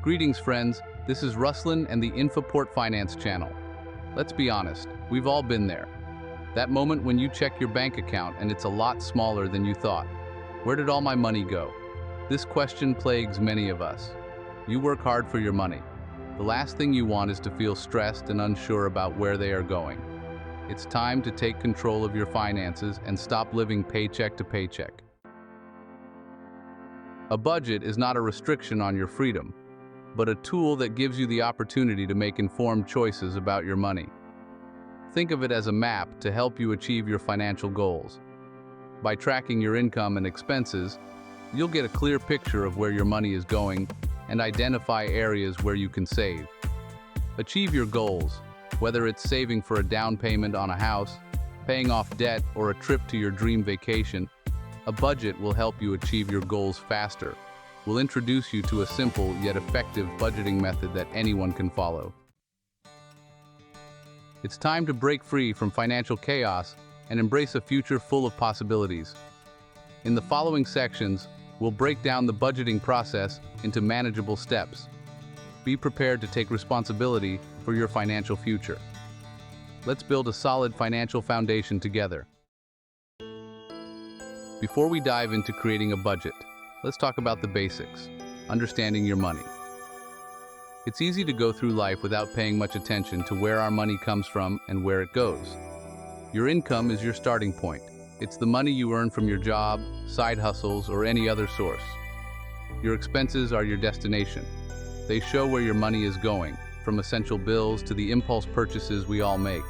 Greetings, friends. This is Ruslan and the INFAPORTFINANCE channel. Let's be honest, we've all been there. That moment when you check your bank account and it's a lot smaller than you thought. Where did all my money go? This question plagues many of us. You work hard for your money. The last thing you want is to feel stressed and unsure about where they are going. It's time to take control of your finances and stop living paycheck to paycheck. A budget is not a restriction on your freedom, but a tool that gives you the opportunity to make informed choices about your money. Think of it as a map to help you achieve your financial goals. By tracking your income and expenses, you'll get a clear picture of where your money is going and identify areas where you can save. Achieve your goals, whether it's saving for a down payment on a house, paying off debt, or a trip to your dream vacation. A budget will help you achieve your goals faster. We'll introduce you to a simple yet effective budgeting method that anyone can follow. It's time to break free from financial chaos and embrace a future full of possibilities. In the following sections, we'll break down the budgeting process into manageable steps. Be prepared to take responsibility for your financial future. Let's build a solid financial foundation together. Before we dive into creating a budget, let's talk about the basics, understanding your money. It's easy to go through life without paying much attention to where our money comes from and where it goes. Your income is your starting point. It's the money you earn from your job, side hustles, or any other source. Your expenses are your destination. They show where your money is going, from essential bills to the impulse purchases we all make.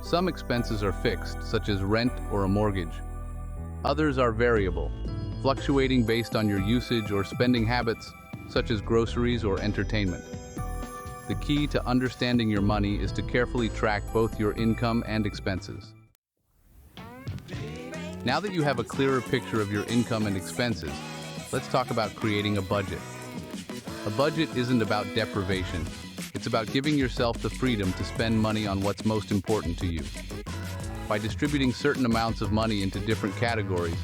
Some expenses are fixed, such as rent or a mortgage. Others are variable, fluctuating based on your usage or spending habits, such as groceries or entertainment. The key to understanding your money is to carefully track both your income and expenses. Now that you have a clearer picture of your income and expenses, let's talk about creating a budget. A budget isn't about deprivation. It's about giving yourself the freedom to spend money on what's most important to you. By distributing certain amounts of money into different categories,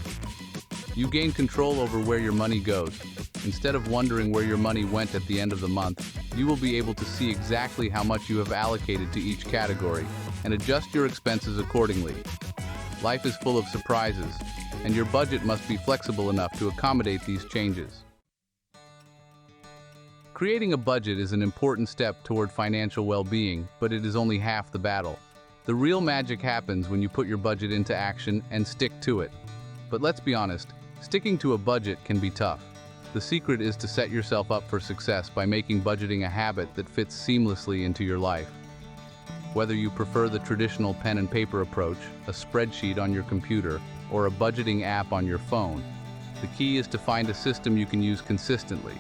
you gain control over where your money goes. Instead of wondering where your money went at the end of the month, you will be able to see exactly how much you have allocated to each category and adjust your expenses accordingly. Life is full of surprises, and your budget must be flexible enough to accommodate these changes. Creating a budget is an important step toward financial well-being, but it is only half the battle. The real magic happens when you put your budget into action and stick to it. But let's be honest, sticking to a budget can be tough. The secret is to set yourself up for success by making budgeting a habit that fits seamlessly into your life. Whether you prefer the traditional pen and paper approach, a spreadsheet on your computer, or a budgeting app on your phone, the key is to find a system you can use consistently.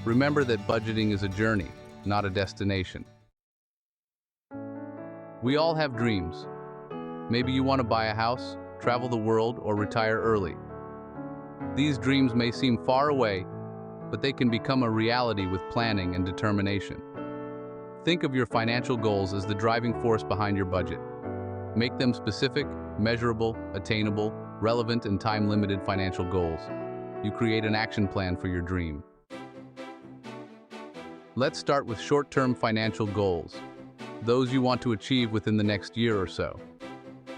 Remember that budgeting is a journey, not a destination. We all have dreams. Maybe you want to buy a house, travel the world, or retire early. These dreams may seem far away, but they can become a reality with planning and determination. Think of your financial goals as the driving force behind your budget. Make them specific, measurable, attainable, relevant, and time-limited financial goals. You create an action plan for your dream. Let's start with short-term financial goals, those you want to achieve within the next year or so.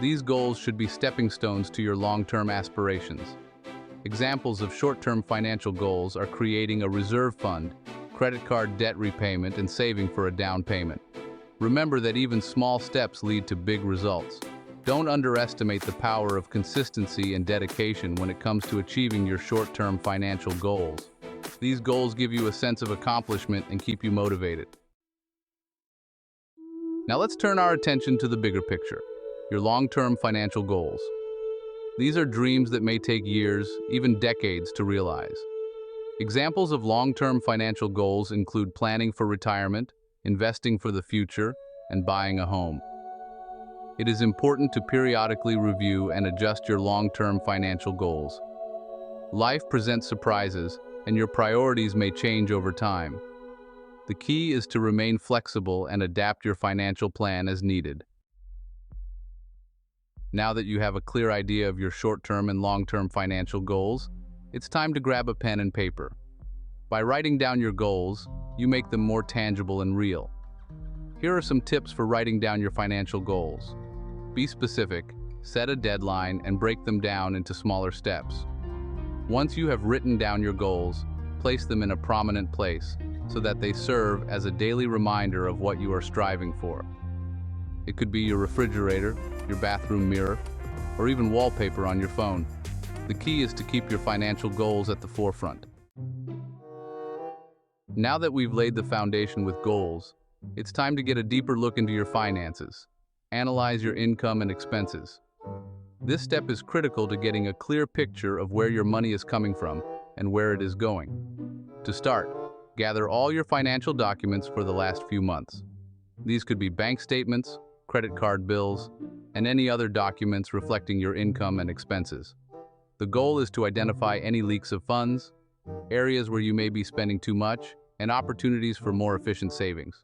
These goals should be stepping stones to your long-term aspirations. Examples of short-term financial goals are creating a reserve fund, credit card debt repayment, and saving for a down payment. Remember that even small steps lead to big results. Don't underestimate the power of consistency and dedication when it comes to achieving your short-term financial goals. These goals give you a sense of accomplishment and keep you motivated. Now let's turn our attention to the bigger picture, your long-term financial goals. These are dreams that may take years, even decades, to realize. Examples of long-term financial goals include planning for retirement, investing for the future, and buying a home. It is important to periodically review and adjust your long-term financial goals. Life presents surprises, and your priorities may change over time. The key is to remain flexible and adapt your financial plan as needed. Now that you have a clear idea of your short-term and long-term financial goals, it's time to grab a pen and paper. By writing down your goals, you make them more tangible and real. Here are some tips for writing down your financial goals. Be specific, set a deadline, and break them down into smaller steps. Once you have written down your goals, place them in a prominent place so that they serve as a daily reminder of what you are striving for. It could be your refrigerator, your bathroom mirror, or even wallpaper on your phone. The key is to keep your financial goals at the forefront. Now that we've laid the foundation with goals, it's time to get a deeper look into your finances. Analyze your income and expenses. This step is critical to getting a clear picture of where your money is coming from and where it is going. To start, gather all your financial documents for the last few months. These could be bank statements, credit card bills, and any other documents reflecting your income and expenses. The goal is to identify any leaks of funds, areas where you may be spending too much, and opportunities for more efficient savings.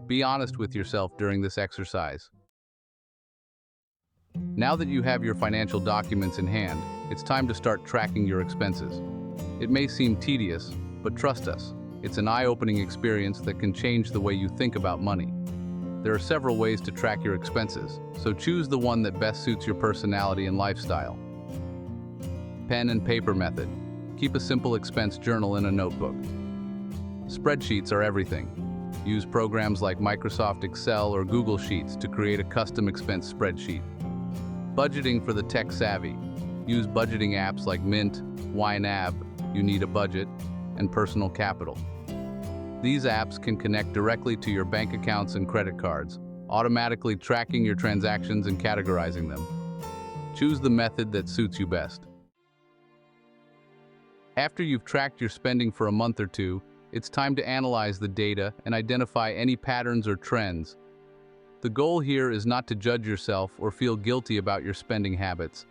Be honest with yourself during this exercise. Now that you have your financial documents in hand, it's time to start tracking your expenses. It may seem tedious, but trust us, it's an eye-opening experience that can change the way you think about money. There are several ways to track your expenses, so choose the one that best suits your personality and lifestyle. Pen and paper method. Keep a simple expense journal in a notebook. Spreadsheets are everything. Use programs like Microsoft Excel or Google Sheets to create a custom expense spreadsheet. Budgeting for the tech-savvy. Use budgeting apps like Mint, YNAB, You Need a Budget, and Personal Capital. These apps can connect directly to your bank accounts and credit cards, automatically tracking your transactions and categorizing them. Choose the method that suits you best. After you've tracked your spending for a month or two, it's time to analyze the data and identify any patterns or trends. The goal here is not to judge yourself or feel guilty about your spending habits.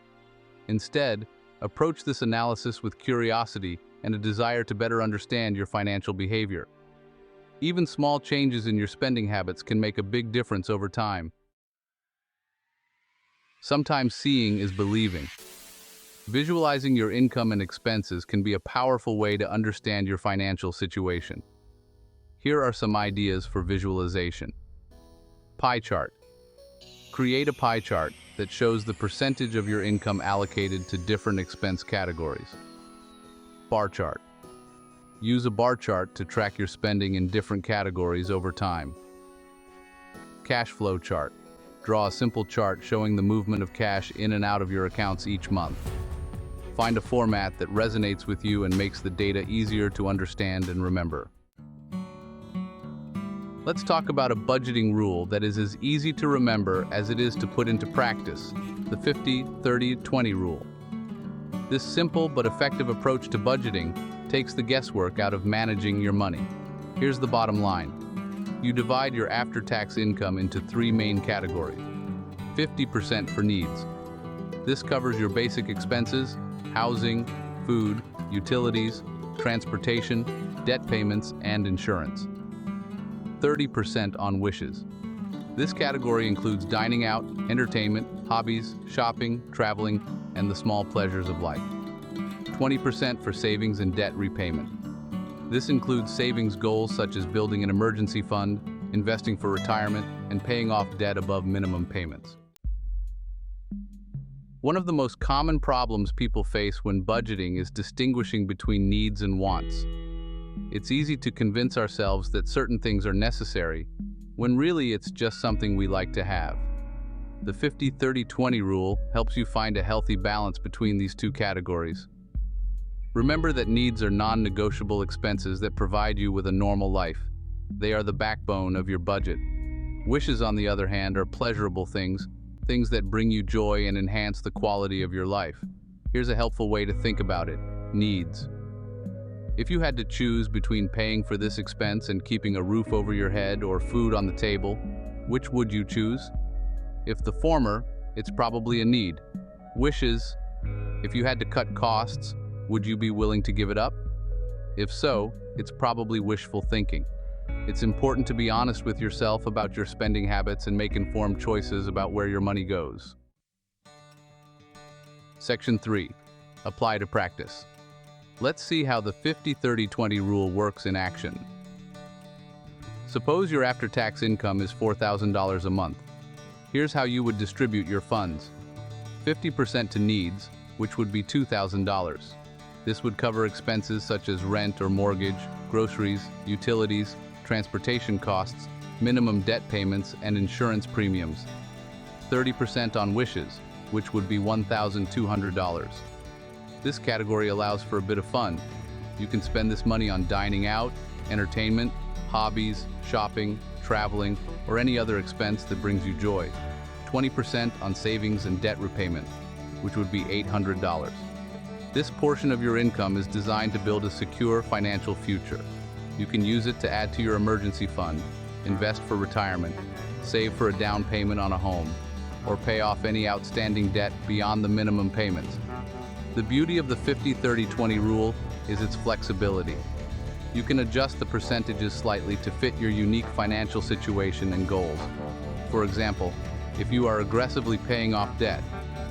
Instead, approach this analysis with curiosity and a desire to better understand your financial behavior. Even small changes in your spending habits can make a big difference over time. Sometimes seeing is believing. Visualizing your income and expenses can be a powerful way to understand your financial situation. Here are some ideas for visualization. Pie chart. Create a pie chart that shows the percentage of your income allocated to different expense categories. Bar chart. Use a bar chart to track your spending in different categories over time. Cash flow chart. Draw a simple chart showing the movement of cash in and out of your accounts each month. Find a format that resonates with you and makes the data easier to understand and remember. Let's talk about a budgeting rule that is as easy to remember as it is to put into practice, the 50-30-20 rule. This simple but effective approach to budgeting takes the guesswork out of managing your money. Here's the bottom line. You divide your after-tax income into three main categories. 50% for needs. This covers your basic expenses, housing, food, utilities, transportation, debt payments, and insurance. 30% on wishes. This category includes dining out, entertainment, hobbies, shopping, traveling, and the small pleasures of life. 20% for savings and debt repayment. This includes savings goals such as building an emergency fund, investing for retirement, and paying off debt above minimum payments. One of the most common problems people face when budgeting is distinguishing between needs and wants. It's easy to convince ourselves that certain things are necessary, when really it's just something we like to have. The 50-30-20 rule helps you find a healthy balance between these two categories. Remember that needs are non-negotiable expenses that provide you with a normal life. They are the backbone of your budget. Wishes, on the other hand, are pleasurable things that bring you joy and enhance the quality of your life. Here's a helpful way to think about it. Needs. If you had to choose between paying for this expense and keeping a roof over your head or food on the table, which would you choose? If the former, it's probably a need. Wishes, if you had to cut costs, would you be willing to give it up? If so, it's probably wishful thinking. It's important to be honest with yourself about your spending habits and make informed choices about where your money goes. Section 3. Apply to practice. Let's see how the 50-30-20 rule works in action. Suppose your after-tax income is $4,000 a month. Here's how you would distribute your funds. 50% to needs, which would be $2,000. This would cover expenses such as rent or mortgage, groceries, utilities, transportation costs, minimum debt payments, and insurance premiums. 30% on wishes, which would be $1,200. This category allows for a bit of fun. You can spend this money on dining out, entertainment, hobbies, shopping, traveling, or any other expense that brings you joy. 20% on savings and debt repayment, which would be $800. This portion of your income is designed to build a secure financial future. You can use it to add to your emergency fund, invest for retirement, save for a down payment on a home, or pay off any outstanding debt beyond the minimum payments. The beauty of the 50-30-20 rule is its flexibility. You can adjust the percentages slightly to fit your unique financial situation and goals. For example, if you are aggressively paying off debt,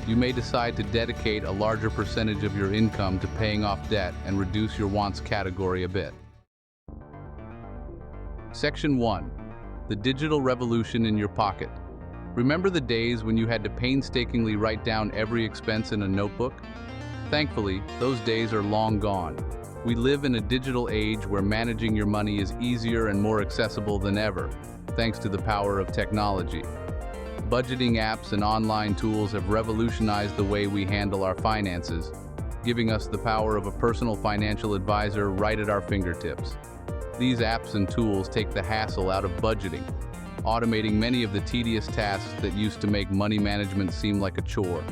you may decide to dedicate a larger percentage of your income to paying off debt and reduce your wants category a bit. Section 1. The digital revolution in your pocket. Remember the days when you had to painstakingly write down every expense in a notebook? Thankfully, those days are long gone. We live in a digital age where managing your money is easier and more accessible than ever, thanks to the power of technology. Budgeting apps and online tools have revolutionized the way we handle our finances, giving us the power of a personal financial advisor right at our fingertips. These apps and tools take the hassle out of budgeting, automating many of the tedious tasks that used to make money management seem like a chore.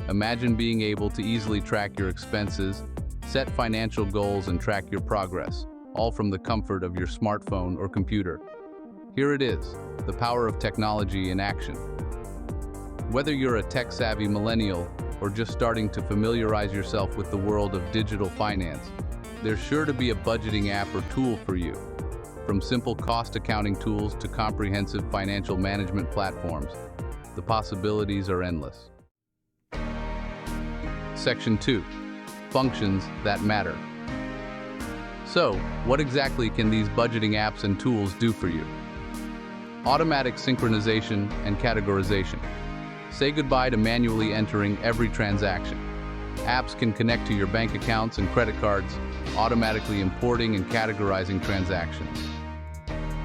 Imagine being able to easily track your expenses, set financial goals, and track your progress, all from the comfort of your smartphone or computer. Here it is, the power of technology in action. Whether you're a tech-savvy millennial or just starting to familiarize yourself with the world of digital finance, there's sure to be a budgeting app or tool for you. From simple cost accounting tools to comprehensive financial management platforms, the possibilities are endless. Section 2. Functions that matter. So, what exactly can these budgeting apps and tools do for you? Automatic synchronization and categorization. Say goodbye to manually entering every transaction. Apps can connect to your bank accounts and credit cards, automatically importing and categorizing transactions.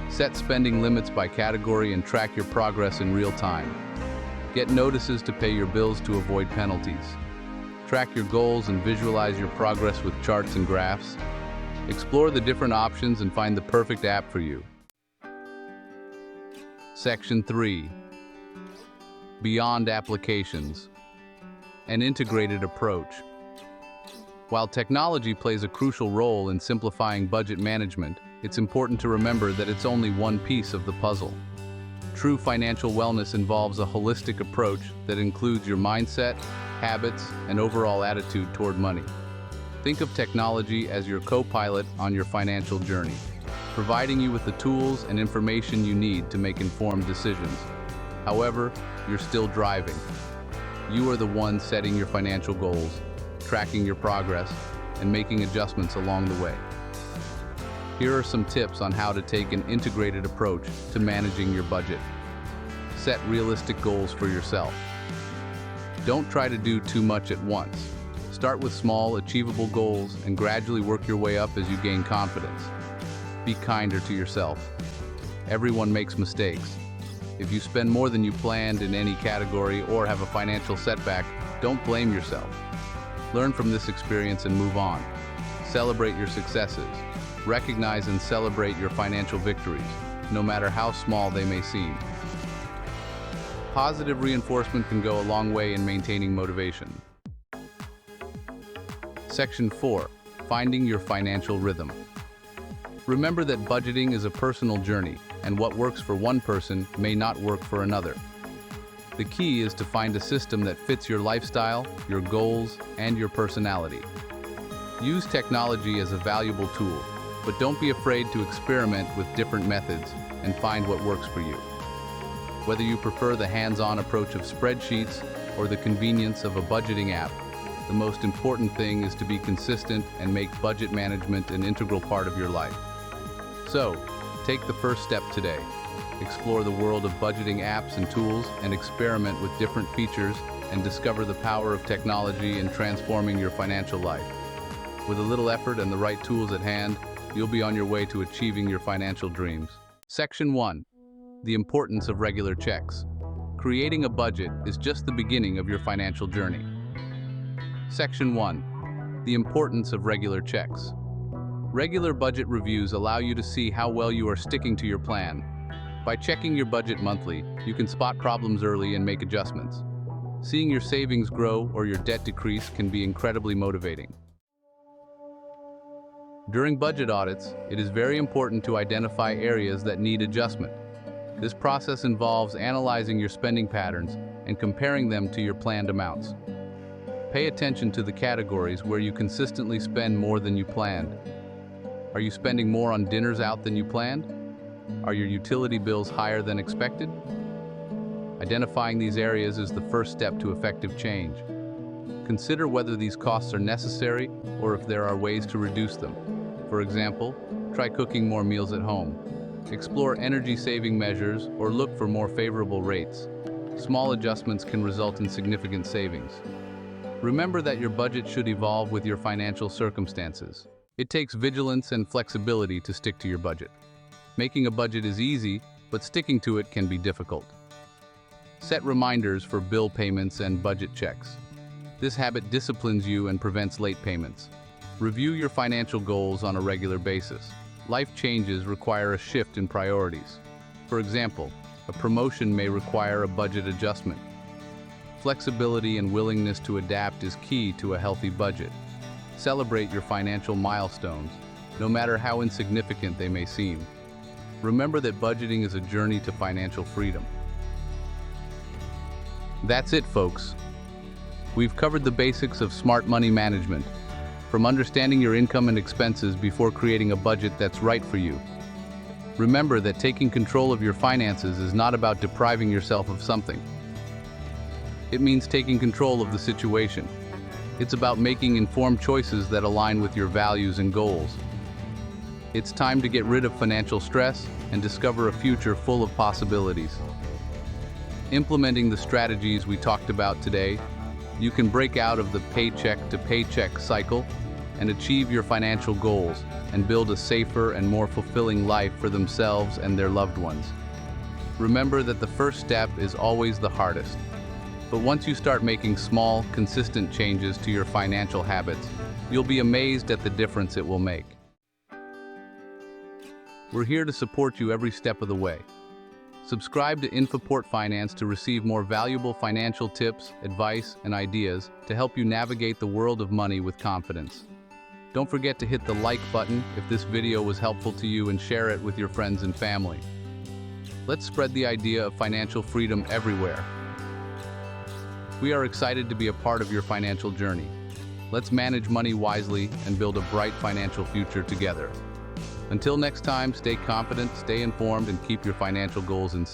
Set spending limits by category and track your progress in real time. Get notices to pay your bills to avoid penalties. Track your goals and visualize your progress with charts and graphs. Explore the different options and find the perfect app for you. Section 3. Beyond applications. An integrated approach. While technology plays a crucial role in simplifying budget management, it's important to remember that it's only one piece of the puzzle. True financial wellness involves a holistic approach that includes your mindset, habits, and overall attitude toward money. Think of technology as your co-pilot on your financial journey, providing you with the tools and information you need to make informed decisions. However, you're still driving. You are the one setting your financial goals, tracking your progress, and making adjustments along the way. Here are some tips on how to take an integrated approach to managing your budget. Set realistic goals for yourself. Don't try to do too much at once. Start with small, achievable goals and gradually work your way up as you gain confidence. Be kinder to yourself. Everyone makes mistakes. If you spend more than you planned in any category or have a financial setback, don't blame yourself. Learn from this experience and move on. Celebrate your successes. Recognize and celebrate your financial victories, no matter how small they may seem. Positive reinforcement can go a long way in maintaining motivation. Section 4. Finding your financial rhythm. Remember that budgeting is a personal journey, and what works for one person may not work for another. The key is to find a system that fits your lifestyle, your goals, and your personality. Use technology as a valuable tool, but don't be afraid to experiment with different methods and find what works for you. Whether you prefer the hands-on approach of spreadsheets or the convenience of a budgeting app, The most important thing is to be consistent and make budget management an integral part of your life. So, take the first step today. Explore the world of budgeting apps and tools and experiment with different features and discover the power of technology in transforming your financial life. With a little effort and the right tools at hand, you'll be on your way to achieving your financial dreams. Section 1. The importance of regular checks. Creating a budget is just the beginning of your financial journey. Section 1. The importance of regular checks. Regular budget reviews allow you to see how well you are sticking to your plan. By checking your budget monthly, you can spot problems early and make adjustments. Seeing your savings grow or your debt decrease can be incredibly motivating. During budget audits, it is very important to identify areas that need adjustment. This process involves analyzing your spending patterns and comparing them to your planned amounts. Pay attention to the categories where you consistently spend more than you planned. Are you spending more on dinners out than you planned? Are your utility bills higher than expected? Identifying these areas is the first step to effective change. Consider whether these costs are necessary or if there are ways to reduce them. For example, try cooking more meals at home. Explore energy-saving measures or look for more favorable rates. Small adjustments can result in significant savings. Remember that your budget should evolve with your financial circumstances. It takes vigilance and flexibility to stick to your budget. Making a budget is easy, but sticking to it can be difficult. Set reminders for bill payments and budget checks. This habit disciplines you and prevents late payments. Review your financial goals on a regular basis. Life changes require a shift in priorities. For example, a promotion may require a budget adjustment. Flexibility and willingness to adapt is key to a healthy budget. Celebrate your financial milestones, no matter how insignificant they may seem. Remember that budgeting is a journey to financial freedom. That's it, folks. We've covered the basics of smart money management, from understanding your income and expenses before creating a budget that's right for you. Remember that taking control of your finances is not about depriving yourself of something. It means taking control of the situation. It's about making informed choices that align with your values and goals. It's time to get rid of financial stress and discover a future full of possibilities. Implementing the strategies we talked about today, you can break out of the paycheck-to-paycheck cycle and achieve your financial goals and build a safer and more fulfilling life for themselves and their loved ones. Remember that the first step is always the hardest. But once you start making small, consistent changes to your financial habits, you'll be amazed at the difference it will make. We're here to support you every step of the way. Subscribe to INFAPORT Finance to receive more valuable financial tips, advice, and ideas to help you navigate the world of money with confidence. Don't forget to hit the like button if this video was helpful to you and share it with your friends and family. Let's spread the idea of financial freedom everywhere. We are excited to be a part of your financial journey. Let's manage money wisely and build a bright financial future together. Until next time, stay confident, stay informed, and keep your financial goals in sight.